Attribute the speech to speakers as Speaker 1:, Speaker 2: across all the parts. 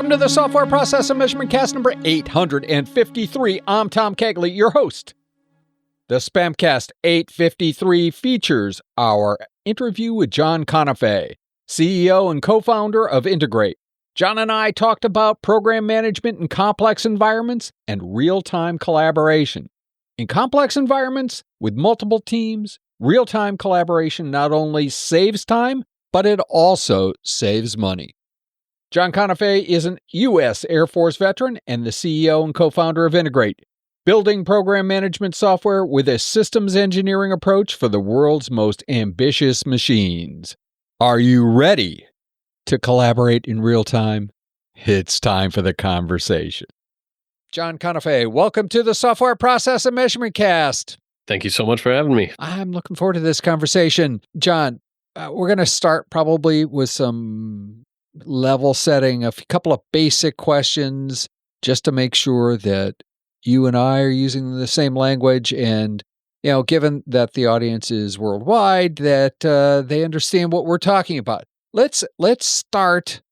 Speaker 1: Welcome to the Software Process and Measurement Cast number 853. I'm Tom Kegley, your host. The SPaMCAST 853 features our interview with John Conafay, CEO and co-founder of Integrate. John and I talked about program management in complex environments and real-time collaboration. In complex environments with multiple teams, real-time collaboration not only saves time, but it also saves money. John Conafay is an U.S. Air Force veteran and the CEO and co-founder of Integrate, building program management software with a systems engineering approach for the world's most ambitious machines. Are you ready to collaborate in real time? It's time for the conversation. John Conafay, welcome to the Software Process and Measurement Cast.
Speaker 2: Thank you so much for having me.
Speaker 1: I'm looking forward to this conversation. John, we're going to start probably with some level setting, a couple of basic questions just to make sure that you and I are using the same language and, given that the audience is worldwide, that they understand what we're talking about. Let's start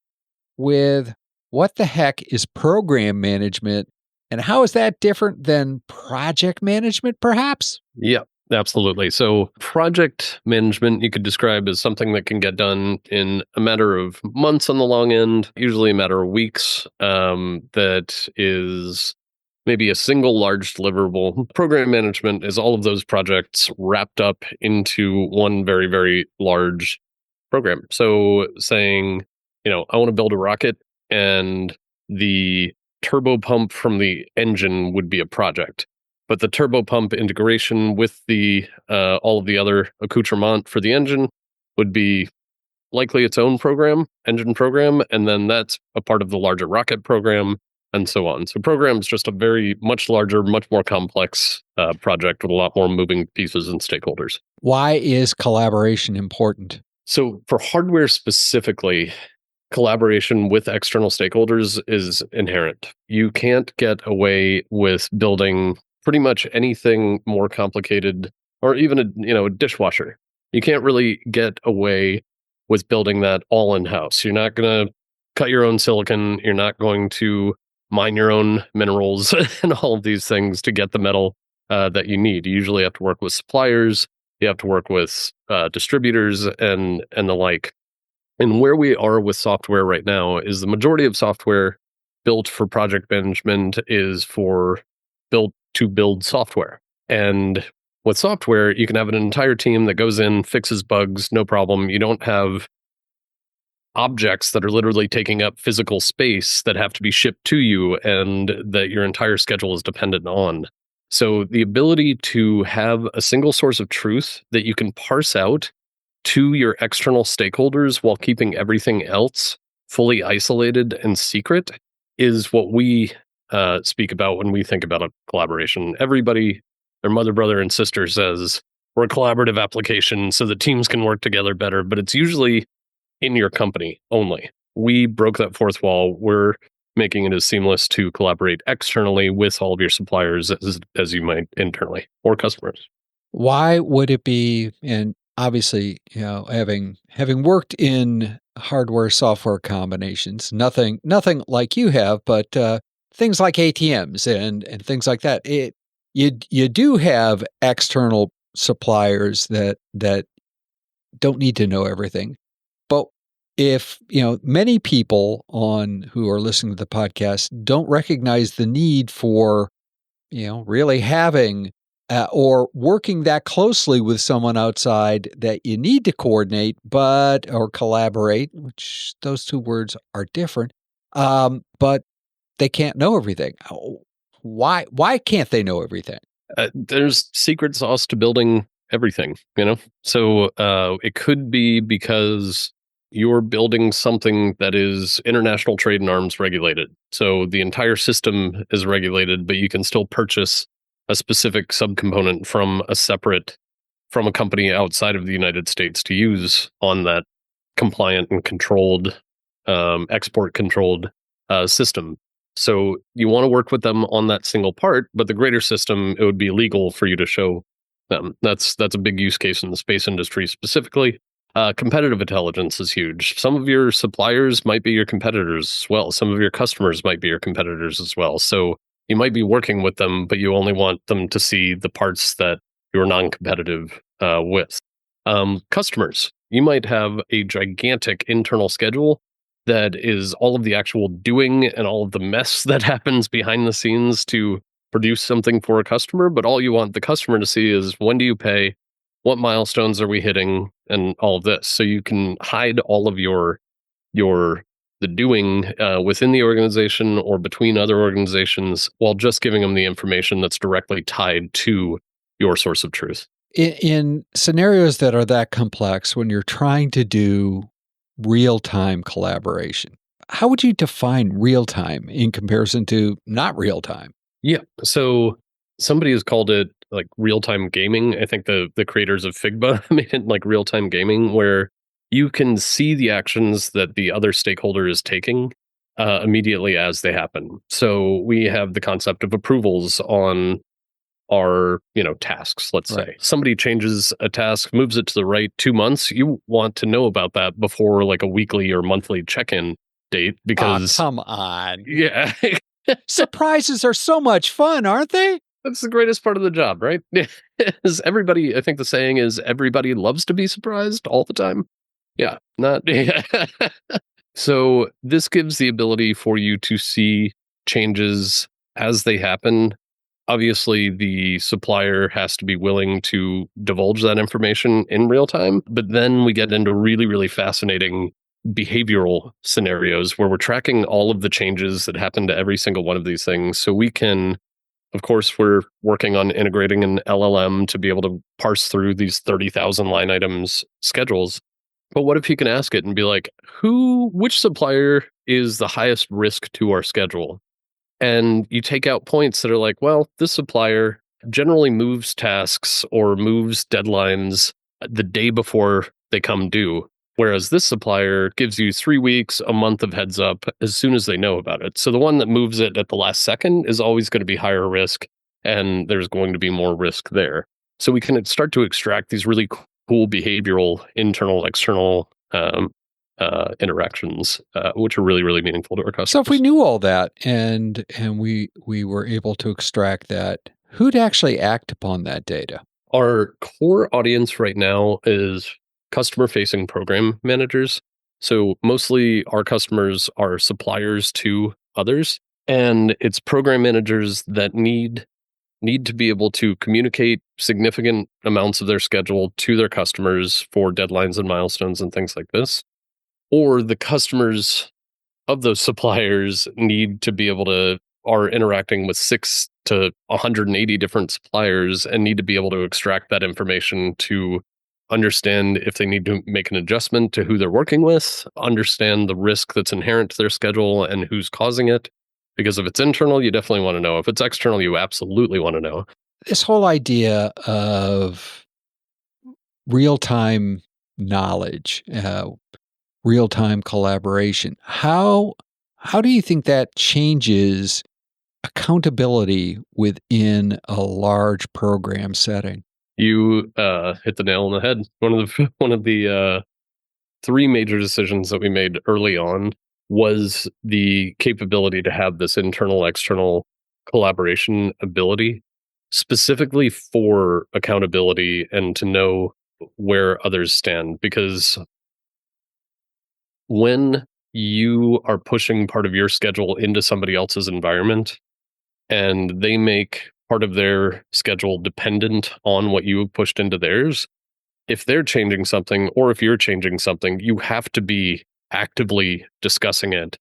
Speaker 1: with what the heck is program management and how is that different than project management, perhaps?
Speaker 2: Yeah, absolutely. So project management, you could describe as something that can get done in a matter of months on the long end, usually a matter of weeks, that is maybe a single large deliverable. Program management is all of those projects wrapped up into one very, very large program. So saying, I want to build a rocket and the turbo pump from the engine would be a project. But the turbo pump integration with the all of the other accoutrement for the engine would be likely its own engine program, and then that's a part of the larger rocket program, and so on. So program's just a very much larger, much more complex project with a lot more moving pieces and stakeholders.
Speaker 1: Why is collaboration important?
Speaker 2: So for hardware specifically, collaboration with external stakeholders is inherent. You can't get away with building pretty much anything more complicated, or even a dishwasher. You can't really get away with building that all in-house. You're not going to cut your own silicon. You're not going to mine your own minerals and all of these things to get the metal that you need. You usually have to work with suppliers. You have to work with distributors and the like. And where we are with software right now is the majority of software built for project management is built to build software. And with software, you can have an entire team that goes in, fixes bugs, no problem. You don't have objects that are literally taking up physical space that have to be shipped to you and that your entire schedule is dependent on. So the ability to have a single source of truth that you can parse out to your external stakeholders while keeping everything else fully isolated and secret is what we speak about when we think about a collaboration. Everybody, their mother, brother, and sister says, we're a collaborative application so the teams can work together better, but it's usually in your company only. We broke that fourth wall. We're making it as seamless to collaborate externally with all of your suppliers as you might internally or customers.
Speaker 1: Why would it be, and obviously, having worked in hardware software combinations, nothing like you have, but things like ATMs and things like that. You do have external suppliers that don't need to know everything. But if many people who are listening to the podcast don't recognize the need for really having or working that closely with someone outside that you need to coordinate, or collaborate, which those two words are different, but they can't know everything. Why can't they know everything?
Speaker 2: There's secret sauce to building everything, So it could be because you're building something that is international trade and arms regulated. So the entire system is regulated, but you can still purchase a specific subcomponent from a company outside of the United States to use on that compliant and controlled, export controlled system. So you want to work with them on that single part, but the greater system, it would be illegal for you to show them. That's a big use case in the space industry specifically. Competitive intelligence is huge. Some of your suppliers might be your competitors as well. Some of your customers might be your competitors as well. So you might be working with them, but you only want them to see the parts that you're non-competitive with. Customers, you might have a gigantic internal schedule that is all of the actual doing and all of the mess that happens behind the scenes to produce something for a customer, but all you want the customer to see is, when do you pay? What milestones are we hitting, and all of this. So you can hide all of the doing within the organization or between other organizations, while just giving them the information that's directly tied to your source of truth.
Speaker 1: In scenarios that are that complex, when you're trying to do real-time collaboration, how would you define real-time in comparison to not real-time?
Speaker 2: Yeah. So somebody has called it like real-time gaming. I think the creators of Figma made it like real-time gaming, where you can see the actions that the other stakeholder is taking immediately as they happen. So we have the concept of approvals on our tasks. Let's say somebody changes a task, moves it to the right 2 months. You want to know about that before like a weekly or monthly check-in date, because
Speaker 1: come on.
Speaker 2: Yeah.
Speaker 1: Surprises are so much fun, aren't they?
Speaker 2: That's the greatest part of the job, right? Is everybody, I think the saying is, everybody loves to be surprised all the time. Yeah, not. So this gives the ability for you to see changes as they happen. Obviously, the supplier has to be willing to divulge that information in real time. But then we get into really, really fascinating behavioral scenarios where we're tracking all of the changes that happen to every single one of these things. So we can, of course, we're working on integrating an LLM to be able to parse through these 30,000 line items schedules. But what if you can ask it and be like, which supplier is the highest risk to our schedule? And you take out points that are like, well, this supplier generally moves tasks or moves deadlines the day before they come due, whereas this supplier gives you 3 weeks, a month of heads up as soon as they know about it. So the one that moves it at the last second is always going to be higher risk, and there's going to be more risk there. So we can start to extract these really cool behavioral internal, external interactions, which are really, really meaningful to our customers.
Speaker 1: So if we knew all that and we were able to extract that, who'd actually act upon that data?
Speaker 2: Our core audience right now is customer-facing program managers. So mostly our customers are suppliers to others, and it's program managers that need to be able to communicate significant amounts of their schedule to their customers for deadlines and milestones and things like this. Or the customers of those suppliers need to be able to, are interacting with 6 to 180 different suppliers and need to be able to extract that information to understand if they need to make an adjustment to who they're working with, understand the risk that's inherent to their schedule and who's causing it. Because if it's internal, you definitely want to know. If it's external, you absolutely want to know.
Speaker 1: This whole idea of real-time knowledge, real-time collaboration, how do you think that changes accountability within a large program setting?
Speaker 2: You hit the nail on the head. One of the 3 major decisions that we made early on was the capability to have this internal external collaboration ability, specifically for accountability and to know where others stand. Because when you are pushing part of your schedule into somebody else's environment and they make part of their schedule dependent on what you have pushed into theirs, if they're changing something or if you're changing something, you have to be actively discussing it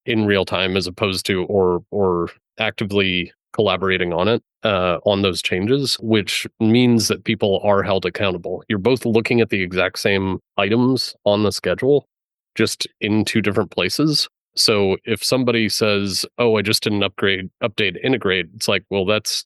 Speaker 2: in real time, as opposed to or actively collaborating on it, on those changes, which means that people are held accountable. You're both looking at the exact same items on the schedule, just in 2 different places. So if somebody says, "Oh, I just didn't update, integrate," it's like, well, that's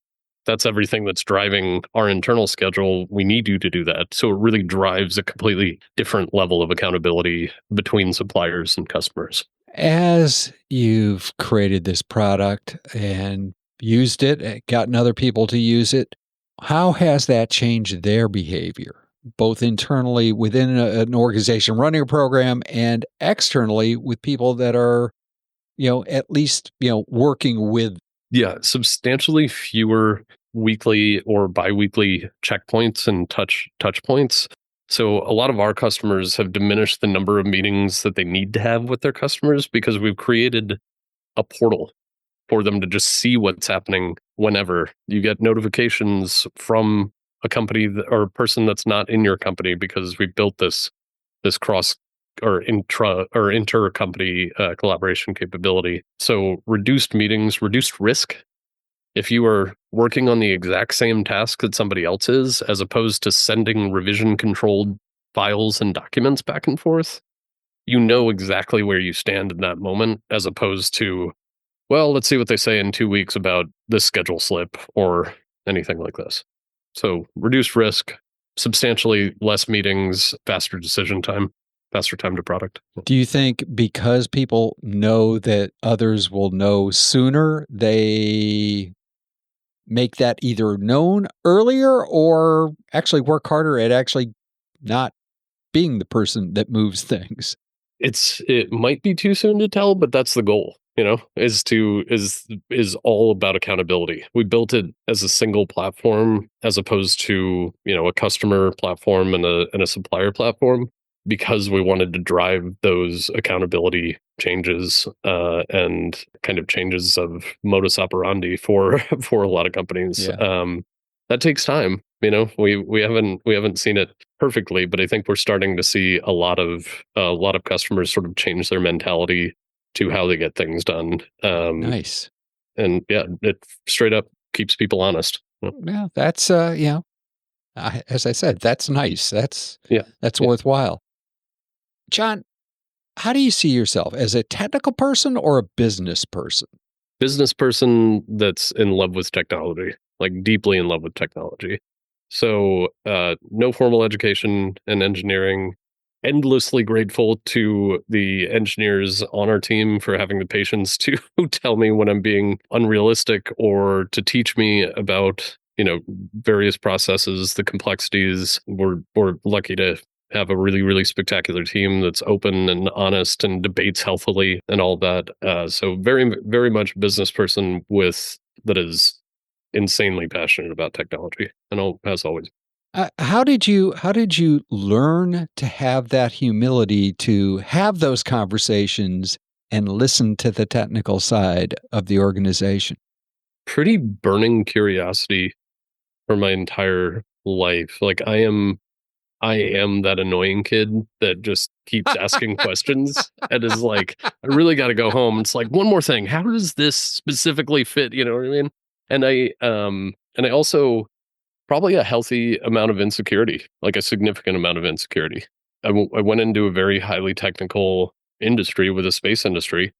Speaker 2: everything that's driving our internal schedule. We need you to do that. So it really drives a completely different level of accountability between suppliers and customers.
Speaker 1: As you've created this product and used it, gotten other people to use it, how has that changed their behavior? both internally within an organization running a program and externally with people that are, at least, working with.
Speaker 2: Yeah, substantially fewer weekly or biweekly checkpoints and touch points. So a lot of our customers have diminished the number of meetings that they need to have with their customers because we've created a portal for them to just see what's happening whenever. You get notifications from a company or a person that's not in your company because we built this cross or inter company collaboration capability. So reduced meetings, reduced risk. If you are working on the exact same task that somebody else is, as opposed to sending revision controlled files and documents back and forth, you know exactly where you stand in that moment, as opposed to, well, let's see what they say in 2 weeks about this schedule slip or anything like this. So reduced risk, substantially less meetings, faster decision time, faster time to product.
Speaker 1: Do you think because people know that others will know sooner, they make that either known earlier or actually work harder at actually not being the person that moves things?
Speaker 2: It might be too soon to tell, but that's the goal, is all about accountability. We built it as a single platform as opposed to, a customer platform and a supplier platform, because we wanted to drive those accountability changes and kind of changes of modus operandi for a lot of companies.
Speaker 1: Yeah.
Speaker 2: That takes time. We haven't seen it perfectly, but I think we're starting to see a lot of customers sort of change their mentality to how they get things done.
Speaker 1: Nice.
Speaker 2: And yeah, it straight up keeps people honest.
Speaker 1: Yeah, that's as I said, that's nice. That's
Speaker 2: Yeah.
Speaker 1: worthwhile. John, how do you see yourself, as a technical person or a business person?
Speaker 2: Business person that's in love with technology, like deeply in love with technology. So no formal education in engineering. Endlessly grateful to the engineers on our team for having the patience to tell me when I'm being unrealistic or to teach me about, various processes, the complexities. We're lucky to have a really, really spectacular team that's open and honest and debates healthily and all that. So very, very much business person that is insanely passionate about technology, and as always.
Speaker 1: How did you learn to have that humility to have those conversations and listen to the technical side of the organization?
Speaker 2: Pretty burning curiosity for my entire life. Like I am that annoying kid that just keeps asking questions and is like, I really got to go home. It's like, one more thing. How does this specifically fit? You know what I mean? And I also probably a healthy amount of insecurity, like a significant amount of insecurity. I went into a very highly technical industry with the space industry.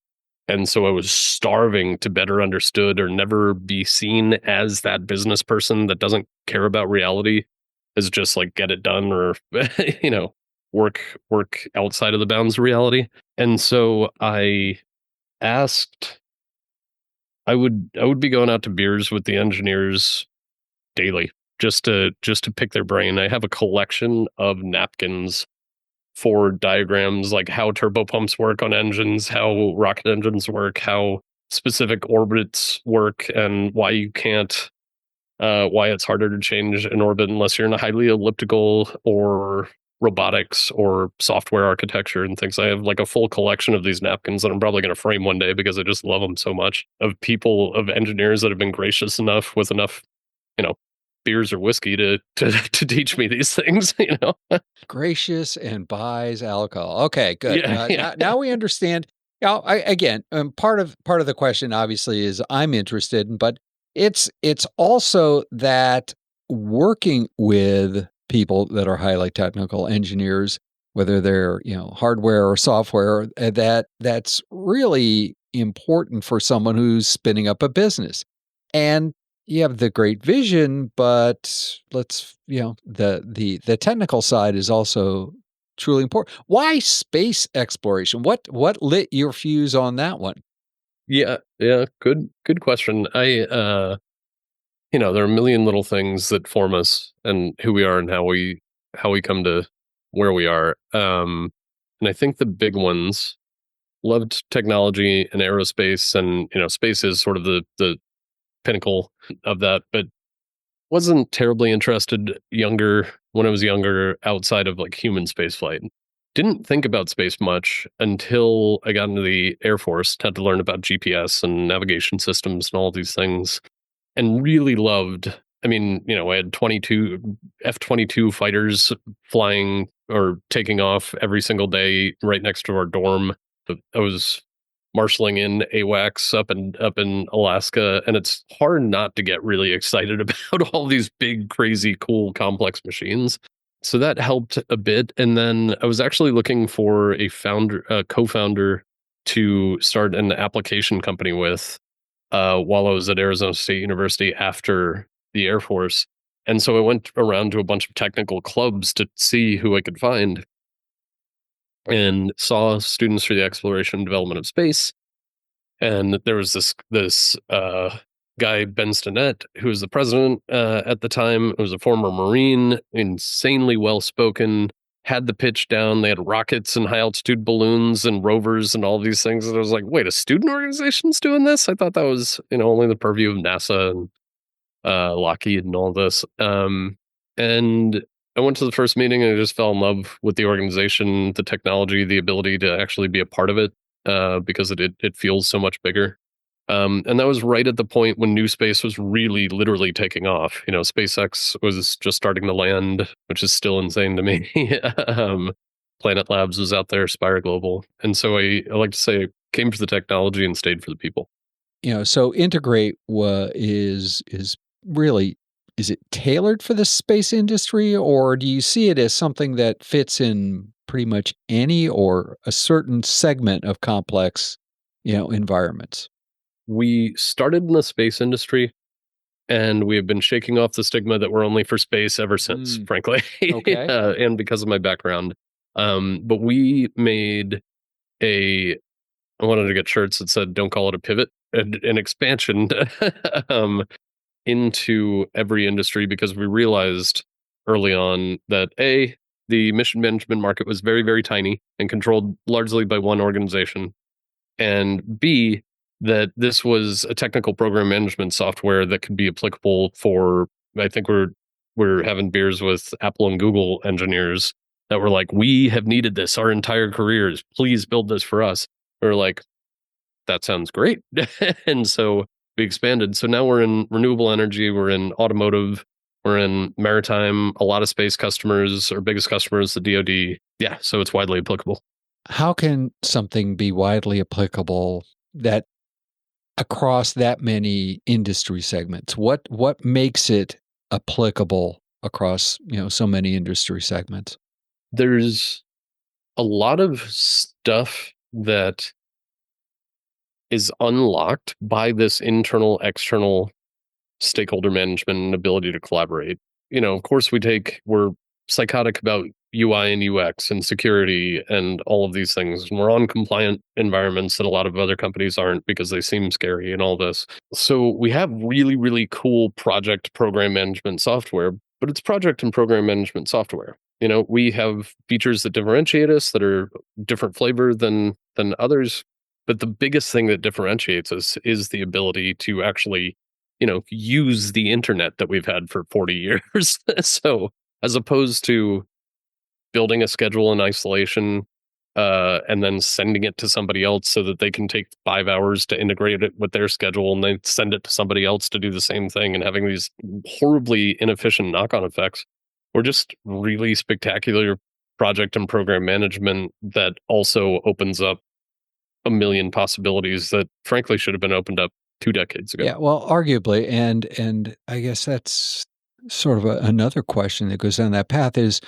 Speaker 2: And so I was starving to better understood or never be seen as that business person that doesn't care about reality, is just like get it done or, work outside of the bounds of reality. And so I asked, I would be going out to beers with the engineers daily just to pick their brain. I have a collection of napkins for diagrams, like how turbopumps work on engines, how rocket engines work, how specific orbits work, and why you can't, why it's harder to change an orbit unless you're in a highly elliptical or robotics or software architecture and things. I have like a full collection of these napkins that I'm probably going to frame one day because I just love them so much, of engineers that have been gracious enough with enough, beers or whiskey to teach me these things,
Speaker 1: Gracious and buys alcohol. Okay, good.
Speaker 2: Yeah.
Speaker 1: Now we understand. Now, again, part of the question obviously is I'm interested, but it's also that working with people that are highly technical engineers, whether they're hardware or software, that's really important for someone who's spinning up a business. And you have the great vision, but the technical side is also truly important. Why space exploration? What lit your fuse on that one?
Speaker 2: Yeah. Good question. There are a million little things that form us and who we are and how we how we come to where we are. And I think the big ones, loved technology and aerospace, and space is sort of the pinnacle of that, but wasn't terribly interested when I was younger outside of like human spaceflight. Didn't think about space much until I got into the Air Force, had to learn about GPS and navigation systems and all these things, and really loved. I mean, I had 22 F-22 fighters flying or taking off every single day right next to our dorm. I was marshaling in AWACS up in Alaska, and it's hard not to get really excited about all these big, crazy, cool, complex machines. So that helped a bit. And then I was actually looking for a co-founder to start an application company with while I was at Arizona State University after the Air Force. And so I went around to a bunch of technical clubs to see who I could find, and saw Students for the Exploration and Development of Space. And there was this guy, Ben Stinnett, who was the president at the time. He was a former Marine, insanely well-spoken, had the pitch down. They had rockets and high-altitude balloons and rovers and all these things. And I was like, wait, a student organization's doing this? I thought that was, only the purview of NASA and Lockheed and all this. And I went to the first meeting and I just fell in love with the organization, the technology, the ability to actually be a part of it, because it feels so much bigger. And that was right at the point when new space was really literally taking off. SpaceX was just starting to land, which is still insane to me. Planet Labs was out there, Spire Global. And so I like to say, came for the technology and stayed for the people.
Speaker 1: So Integrate is really, is it tailored for the space industry, or do you see it as something that fits in pretty much any or a certain segment of complex, environments?
Speaker 2: We started in the space industry, and we have been shaking off the stigma that we're only for space ever since, frankly.
Speaker 1: Okay.
Speaker 2: And because of my background. But we made I wanted to get shirts that said, "Don't call it a pivot," an expansion into every industry, because we realized early on that the mission management market was very, very tiny and controlled largely by one organization, and B, that this was a technical program management software that could be applicable for, I think we're having beers with Apple and Google engineers that were like, we have needed this our entire careers. Please build this for us. We're like, that sounds great. And so we expanded. So now we're in renewable energy, we're in automotive, we're in maritime, a lot of space customers. Our biggest customer is the DoD. Yeah, so it's widely applicable.
Speaker 1: How can something be widely applicable that across that many industry segments? What makes it applicable across, so many industry segments?
Speaker 2: There's a lot of stuff that is unlocked by this internal, external stakeholder management and ability to collaborate. Of course, we're psychotic about UI and UX and security and all of these things. And we're on compliant environments that a lot of other companies aren't, because they seem scary and all this. So we have really, really cool project program management software, but it's project and program management software. We have features that differentiate us that are different flavor than others. But the biggest thing that differentiates us is the ability to actually, use the internet that we've had for 40 years. So as opposed to building a schedule in isolation and then sending it to somebody else so that they can take 5 hours to integrate it with their schedule, and then send it to somebody else to do the same thing, and having these horribly inefficient knock-on effects, or just really spectacular project and program management that also opens up a million possibilities that frankly should have been opened up 2 decades ago.
Speaker 1: Yeah, well, arguably, and I guess that's sort of another question that goes down that path is,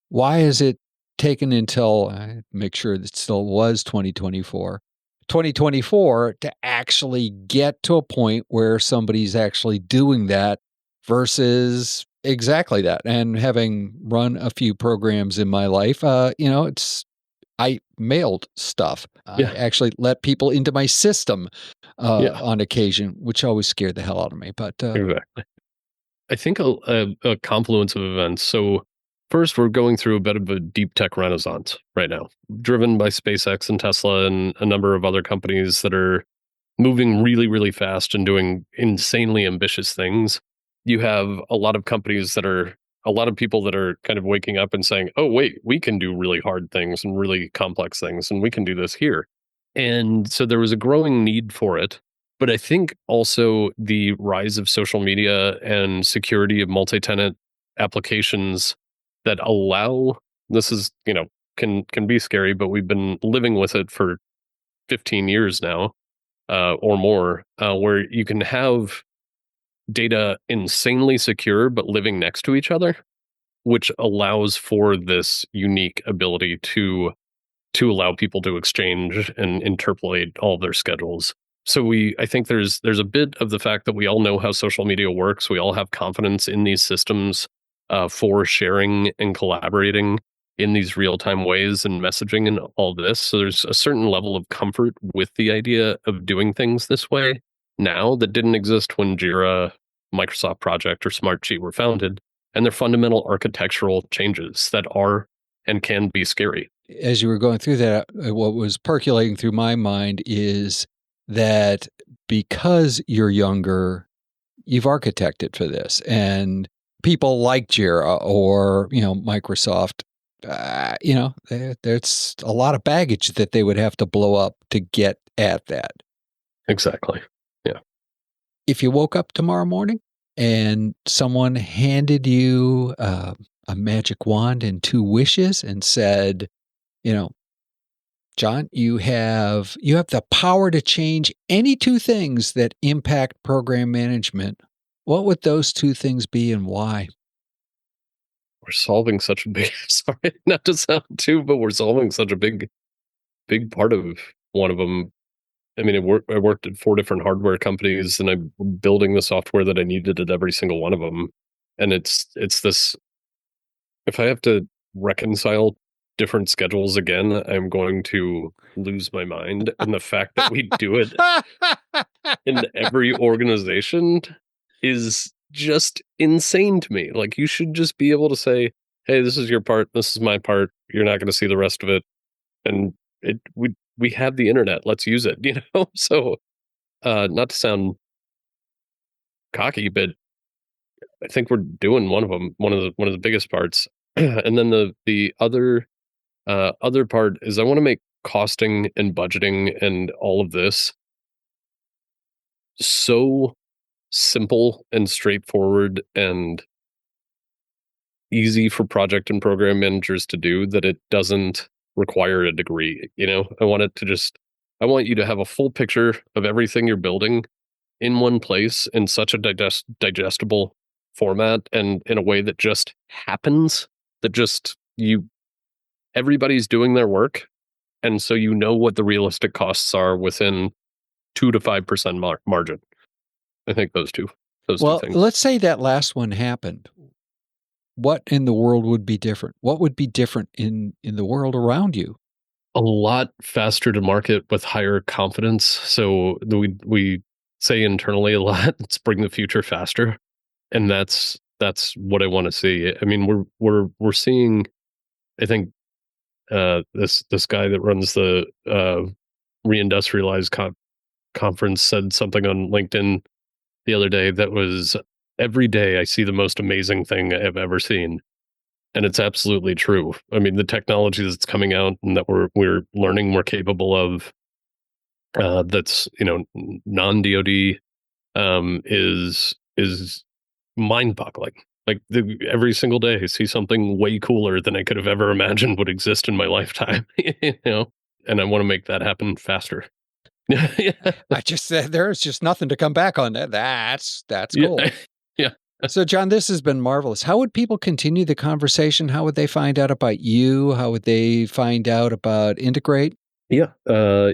Speaker 1: why is it taken until, make sure that still was 2024 to actually get to a point where somebody's actually doing that versus exactly that? And having run a few programs in my life, I mailed stuff.
Speaker 2: Yeah.
Speaker 1: I actually let people into my system on occasion, which always scared the hell out of me. But
Speaker 2: Exactly. I think a confluence of events. So First, we're going through a bit of a deep tech renaissance right now, driven by SpaceX and Tesla and a number of other companies that are moving really, really fast and doing insanely ambitious things. You have a lot of people that are kind of waking up and saying, oh, wait, we can do really hard things and really complex things, and we can do this here. And so there was a growing need for it. But I think also the rise of social media and security of multi-tenant applications that allow this is, can be scary, but we've been living with it for 15 years now or more, where you can have data insanely secure but living next to each other, which allows for this unique ability to allow people to exchange and interpolate all of their schedules. So I think there's a bit of the fact that we all know how social media works. We all have confidence in these systems for sharing and collaborating in these real-time ways and messaging and all this. So there's a certain level of comfort with the idea of doing things this way now that didn't exist when Jira, Microsoft Project, or Smartsheet were founded. And they're fundamental architectural changes that are and can be scary.
Speaker 1: As you were going through that, what was percolating through my mind is that because you're younger, you've architected for this, and people like Jira or Microsoft, there's a lot of baggage that they would have to blow up to get at that.
Speaker 2: Exactly. Yeah.
Speaker 1: If you woke up tomorrow morning and someone handed you a magic wand and 2 wishes and said, John, you have the power to change any 2 things that impact program management, what would those 2 things be and why?
Speaker 2: We're solving such a big, sorry, not to sound too, but we're solving such a big part of one of them. I mean, I worked at 4 different hardware companies, and I'm building the software that I needed at every single one of them. And it's this, if I have to reconcile different schedules again, I'm going to lose my mind. And the fact that we do it in every organization is just insane to me. Like, you should just be able to say, hey, this is your part, this is my part, you're not going to see the rest of it. And we have the internet, let's use it, So not to sound cocky, but I think we're doing one of them, one of the biggest parts. And then the other part is I want to make costing and budgeting and all of this so simple and straightforward and easy for project and program managers to do that it doesn't require a degree. I want you to have a full picture of everything you're building in one place in such a digestible format and in a way that just happens, that just everybody's doing their work. And so what the realistic costs are within 2 to 5% margin. I think those two things.
Speaker 1: Let's say that last one happened. What in the world would be different? What would be different in the world around you?
Speaker 2: A lot faster to market with higher confidence. So we say internally a lot, let's bring the future faster. And that's what I want to see. I mean, we're seeing, I think, this guy that runs the Reindustrialize conference said something on LinkedIn the other day that was, every day I see the most amazing thing I've ever seen. And it's absolutely true. I mean, the technology that's coming out and that we're learning we're capable of, that's non-DoD, is mind-boggling. Like every single day I see something way cooler than I could have ever imagined would exist in my lifetime. And I want to make that happen faster.
Speaker 1: Yeah. I just said there's just nothing to come back on that. That's cool.
Speaker 2: Yeah.
Speaker 1: So, John, this has been marvelous. How would people continue the conversation? How would they find out about you? How would they find out about Integrate?
Speaker 2: Yeah,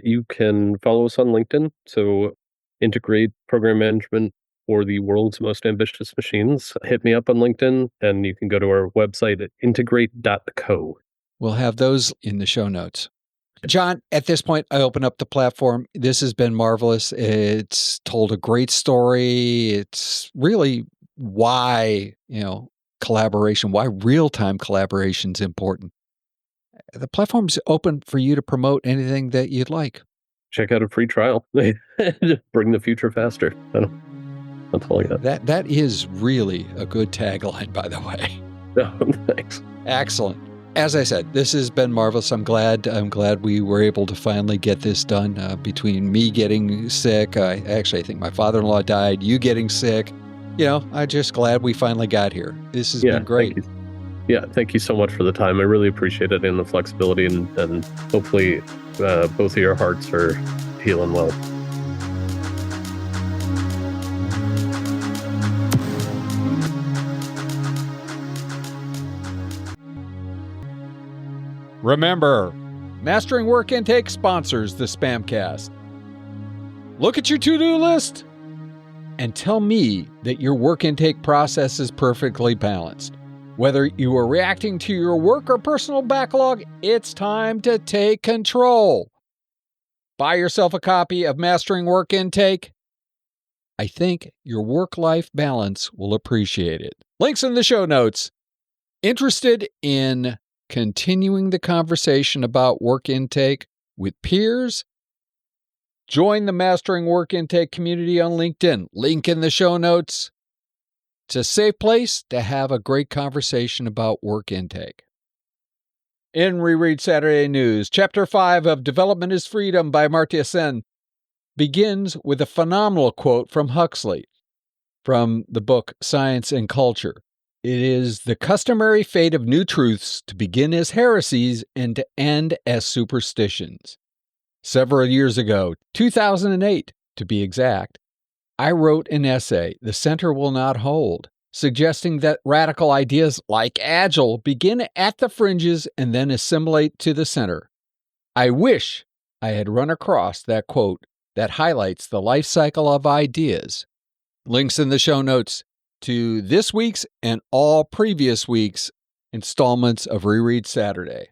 Speaker 2: you can follow us on LinkedIn. So, Integrate Program Management for the world's most ambitious machines. Hit me up on LinkedIn, and you can go to our website at integrate.co.
Speaker 1: We'll have those in the show notes. John, at this point, I open up the platform. This has been marvelous. It's told a great story. It's really why, collaboration, why real-time collaboration is important. The platform's open for you to promote anything that you'd like.
Speaker 2: Check out a free trial. Bring the future faster. That's all I got.
Speaker 1: That is really a good tagline, by the way.
Speaker 2: Oh, thanks.
Speaker 1: Excellent. As I said, this has been marvelous. I'm glad we were able to finally get this done. Between me getting sick, I think my father-in-law died, you getting sick. I'm just glad we finally got here. This has been great.
Speaker 2: Thank you so much for the time. I really appreciate it and the flexibility, and hopefully both of your hearts are healing well.
Speaker 1: Remember, Mastering Work Intake sponsors the SPaMCAST. Look at your to-do list and tell me that your work intake process is perfectly balanced. Whether you are reacting to your work or personal backlog, it's time to take control. Buy yourself a copy of Mastering Work Intake. I think your work-life balance will appreciate it. Links in the show notes. Interested in continuing the conversation about work intake with peers? Join the Mastering Work Intake community on LinkedIn. Link in the show notes. It's a safe place to have a great conversation about work intake. In Reread Saturday News, Chapter 5 of Development is Freedom by Amartya Sen begins with a phenomenal quote from Huxley from the book Science and Culture. It is the customary fate of new truths to begin as heresies and to end as superstitions. Several years ago, 2008 to be exact, I wrote an essay, The Center Will Not Hold, suggesting that radical ideas like Agile begin at the fringes and then assimilate to the center. I wish I had run across that quote that highlights the life cycle of ideas. Links in the show notes to this week's and all previous weeks' installments of Reread Saturday.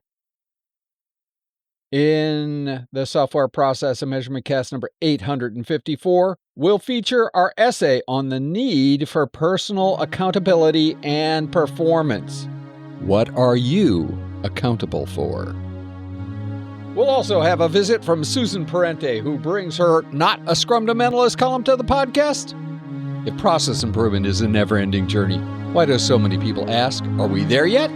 Speaker 1: In the Software Process and Measurement Cast number 854, we'll feature our essay on the need for personal accountability and performance. What are you accountable for? We'll also have a visit from Susan Parente, who brings her Not a Scrumdimentalist column to the podcast. If process improvement is a never-ending journey, why do so many people ask, are we there yet?